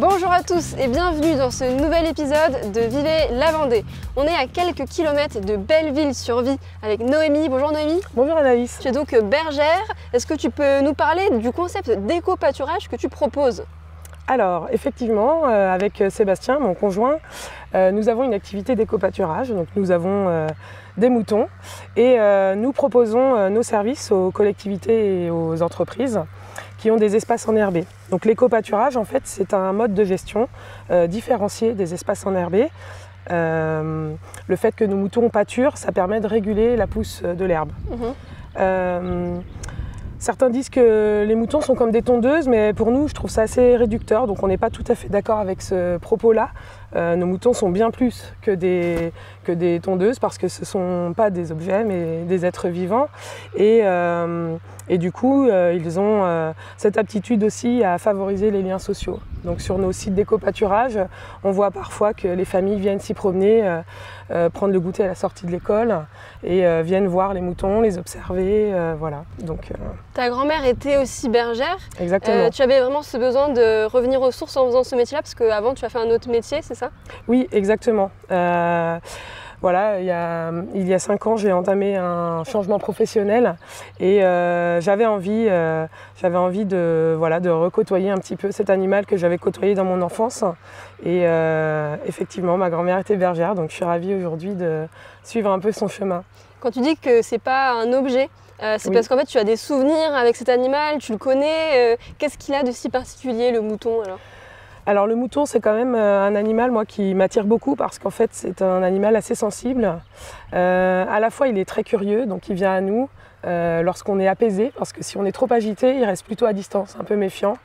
Bonjour à tous et bienvenue dans ce nouvel épisode de Vivez la Vendée. On est à quelques kilomètres de Belleville-sur-Vie avec Noémie. Bonjour Noémie. Bonjour Anaïs. Tu es donc bergère. Est-ce que tu peux nous parler du concept d'éco-pâturage que tu proposes ? Alors effectivement, avec Sébastien, mon conjoint, nous avons une activité d'éco-pâturage. Donc nous avons des moutons et nous proposons nos services aux collectivités et aux entreprises qui ont des espaces enherbés. Donc l'éco-pâturage, en fait, c'est un mode de gestion différencié des espaces enherbés. Le fait que nos moutons pâturent, ça permet de réguler la pousse de l'herbe. Certains disent que les moutons sont comme des tondeuses, mais pour nous, je trouve ça assez réducteur, donc on n'est pas tout à fait d'accord avec ce propos-là. Nos moutons sont bien plus que des tondeuses parce que ce ne sont pas des objets, mais des êtres vivants. Et du coup, ils ont cette aptitude aussi à favoriser les liens sociaux. Donc sur nos sites d'éco-pâturage, on voit parfois que les familles viennent s'y promener, prendre le goûter à la sortie de l'école et viennent voir les moutons, les observer, voilà. Donc, Ta grand-mère était aussi bergère. Exactement. Tu avais vraiment ce besoin de revenir aux sources en faisant ce métier-là parce qu'avant tu as fait un autre métier, c'est ça ? Oui, exactement. Voilà, il y a 5 ans, j'ai entamé un changement professionnel et j'avais envie de recôtoyer un petit peu cet animal que j'avais côtoyé dans mon enfance. Et effectivement, ma grand-mère était bergère, donc je suis ravie aujourd'hui de suivre un peu son chemin. Quand tu dis que c'est pas un objet, c'est Oui. parce qu'en fait tu as des souvenirs avec cet animal, tu le connais. Qu'est-ce qu'il a de si particulier, le mouton alors ? Alors le mouton, c'est quand même un animal qui m'attire beaucoup parce qu'en fait c'est un animal assez sensible. À la fois il est très curieux, donc il vient à nous lorsqu'on est apaisé, parce que si on est trop agité, il reste plutôt à distance, un peu méfiant.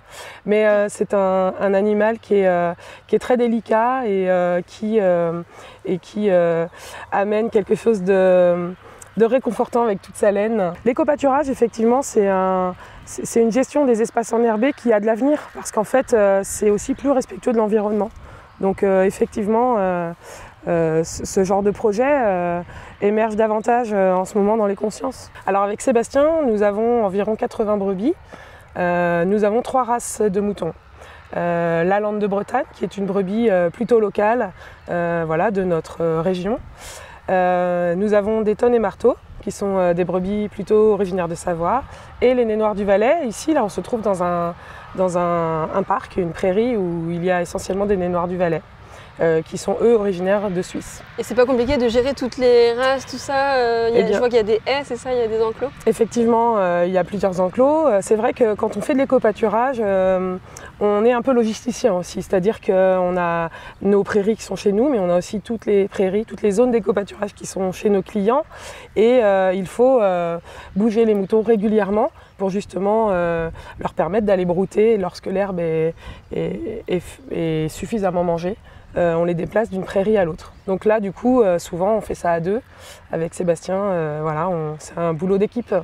Mais c'est un animal qui est très délicat et qui amène quelque chose de réconfortant avec toute sa laine. L'éco-pâturage, effectivement, c'est une gestion des espaces enherbés qui a de l'avenir parce qu'en fait, c'est aussi plus respectueux de l'environnement. Donc effectivement, ce genre de projet émerge davantage en ce moment dans les consciences. Alors avec Sébastien, nous avons environ 80 brebis. Nous avons 3 races de moutons. La Lande de Bretagne, qui est une brebis plutôt locale de notre région. Nous avons des tonnes et marteaux, qui sont des brebis plutôt originaires de Savoie, et les nez noirs du Valais. Ici, là, on se trouve dans un parc, une prairie où il y a essentiellement des nez noirs du Valais, qui sont eux originaires de Suisse. Et c'est pas compliqué de gérer toutes les races, tout ça je vois qu'il y a des haies, c'est ça, il y a des enclos ? Effectivement, il y a plusieurs enclos. C'est vrai que quand on fait de l'éco-pâturage, on est un peu logisticien aussi, c'est-à-dire qu'on a nos prairies qui sont chez nous, mais on a aussi toutes les prairies, toutes les zones d'éco-pâturage qui sont chez nos clients. Et il faut bouger les moutons régulièrement pour justement leur permettre d'aller brouter lorsque l'herbe est suffisamment mangée. On les déplace d'une prairie à l'autre. Donc là, du coup, souvent, on fait ça à deux avec Sébastien. C'est un boulot d'équipe.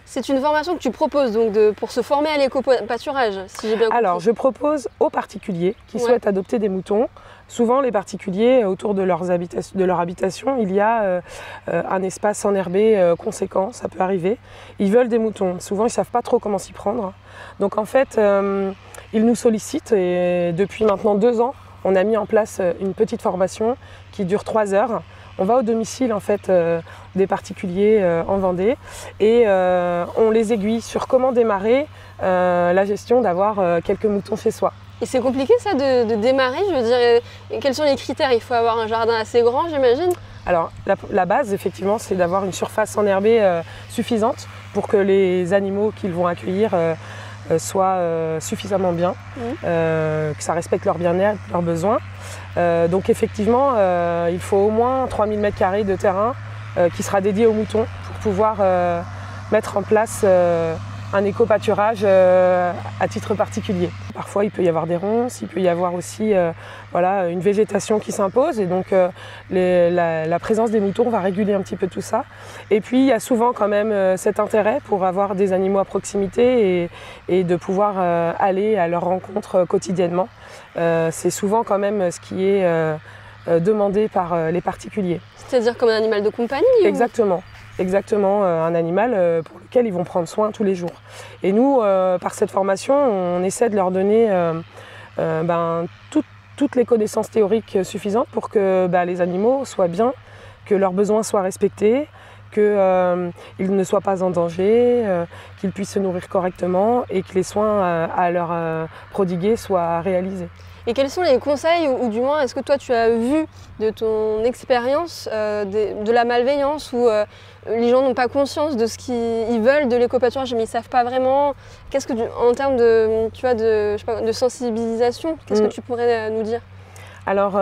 C'est une formation que tu proposes donc pour se former à l'éco-pâturage, si j'ai bien compris. Alors, je propose aux particuliers qui souhaitent adopter des moutons. Souvent, les particuliers, autour de leur habitation, il y a un espace enherbé conséquent, ça peut arriver. Ils veulent des moutons. Souvent, ils ne savent pas trop comment s'y prendre. Donc, en fait, ils nous sollicitent et depuis maintenant 2 ans, on a mis en place une petite formation qui dure 3 heures. On va au domicile en fait, des particuliers en Vendée et on les aiguille sur comment démarrer la gestion d'avoir quelques moutons chez soi. Et c'est compliqué ça de démarrer, je veux dire, quels sont les critères ? Il faut avoir un jardin assez grand, j'imagine ? Alors la base effectivement c'est d'avoir une surface enherbée suffisante pour que les animaux qu'ils vont accueillir soient suffisamment bien, que ça respecte leur bien-être, leurs besoins. Donc effectivement, il faut au moins 3000 m² de terrain qui sera dédié aux moutons pour pouvoir mettre en place un éco-pâturage à titre particulier. Parfois, il peut y avoir des ronces, il peut y avoir aussi une végétation qui s'impose et donc la présence des moutons va réguler un petit peu tout ça. Et puis, il y a souvent quand même cet intérêt pour avoir des animaux à proximité et de pouvoir aller à leur rencontre quotidiennement. C'est souvent quand même ce qui est demandé par les particuliers. C'est-à-dire comme un animal de compagnie ? Exactement. Exactement, un animal pour lequel ils vont prendre soin tous les jours. Et nous, par cette formation, on essaie de leur donner toutes les connaissances théoriques suffisantes pour que les animaux soient bien, que leurs besoins soient respectés, qu'ils ne soient pas en danger, qu'ils puissent se nourrir correctement et que les soins à leur prodiguer soient réalisés. Et quels sont les conseils, ou du moins est-ce que toi tu as vu de ton expérience de la malveillance où les gens n'ont pas conscience de ce qu'ils veulent de l'éco-pâturage mais ils ne savent pas vraiment. Qu'est-ce que en termes de sensibilisation, qu'est-ce que tu pourrais nous dire? Alors,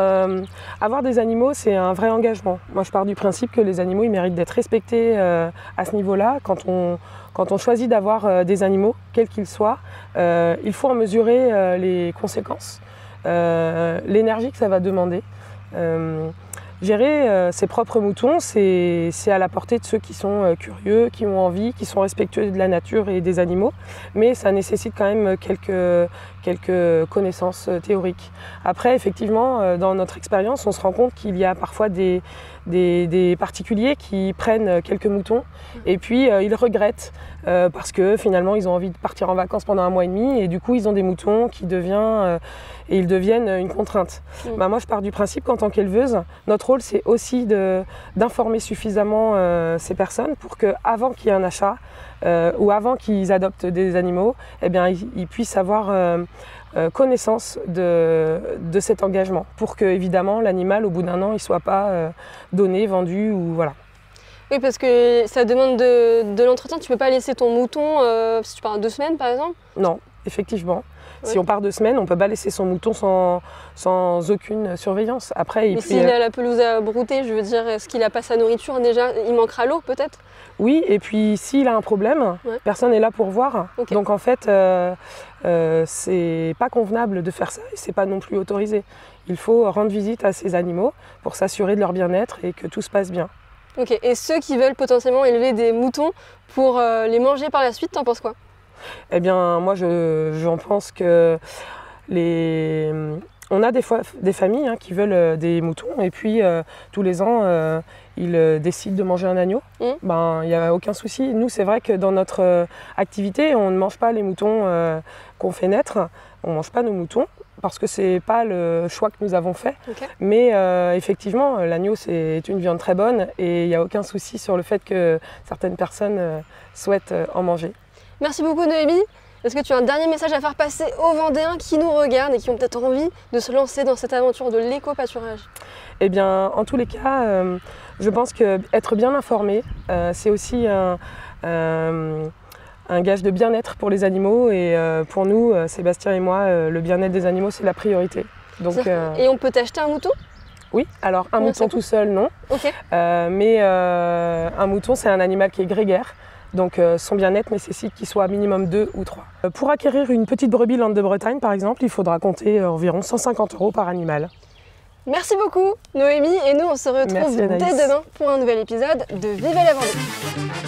avoir des animaux, c'est un vrai engagement. Moi, je pars du principe que les animaux, ils méritent d'être respectés à ce niveau-là. Quand on choisit d'avoir des animaux, quels qu'ils soient, il faut en mesurer les conséquences, l'énergie que ça va demander. Gérer ses propres moutons, c'est à la portée de ceux qui sont curieux, qui ont envie, qui sont respectueux de la nature et des animaux, mais ça nécessite quand même quelques connaissances théoriques. Après, effectivement, dans notre expérience, on se rend compte qu'il y a parfois des particuliers qui prennent quelques moutons et puis ils regrettent parce que finalement ils ont envie de partir en vacances pendant 1 mois et demi et du coup ils ont des moutons qui deviennent une contrainte. Moi je pars du principe qu'en tant qu'éleveuse, notre rôle c'est aussi d'informer suffisamment ces personnes pour qu'avant qu'il y ait un achat ou avant qu'ils adoptent des animaux, eh bien, ils puissent avoir connaissance de cet engagement pour que évidemment l'animal au bout d'1 an il ne soit pas donné, vendu ou voilà. Oui, parce que ça demande de l'entretien. Tu ne peux pas laisser ton mouton si tu pars 2 semaines par exemple? Non, effectivement. Oui. Si on part 2 semaines, on ne peut pas laisser son mouton sans aucune surveillance. Après, mais s'il a la pelouse à brouter, je veux dire, est-ce qu'il n'a pas sa nourriture déjà? Il manquera l'eau peut-être? Oui, et puis s'il a un problème, personne n'est là pour voir. Okay. Donc en fait, c'est pas convenable de faire ça et c'est pas non plus autorisé. Il faut rendre visite à ces animaux pour s'assurer de leur bien-être et que tout se passe bien. Ok, et ceux qui veulent potentiellement élever des moutons pour les manger par la suite, t'en penses quoi? Eh bien, moi, j'en pense que on a des fois des familles qui veulent des moutons et puis tous les ans, ils décident de manger un agneau. Il n'y a aucun souci. Nous, c'est vrai que dans notre activité, on ne mange pas les moutons qu'on fait naître. On ne mange pas nos moutons parce que ce n'est pas le choix que nous avons fait. Okay. Mais effectivement, l'agneau, c'est une viande très bonne et il n'y a aucun souci sur le fait que certaines personnes souhaitent en manger. Merci beaucoup Noémie. Est-ce que tu as un dernier message à faire passer aux Vendéens qui nous regardent et qui ont peut-être envie de se lancer dans cette aventure de l'éco-pâturage? Eh bien, en tous les cas, je pense qu'être bien informé, c'est aussi un gage de bien-être pour les animaux et pour nous, Sébastien et moi, le bien-être des animaux, c'est la priorité. Donc, et on peut t'acheter un mouton? Oui, alors un mouton tout seul, non. Okay. Mais un mouton, c'est un animal qui est grégaire. Donc son bien-être nécessite qu'il soit minimum 2 ou 3. Pour acquérir une petite brebis Land de Bretagne, par exemple, il faudra compter environ 150 € par animal. Merci beaucoup Noémie et nous on se retrouve dès demain pour un nouvel épisode de Vive la Vendée.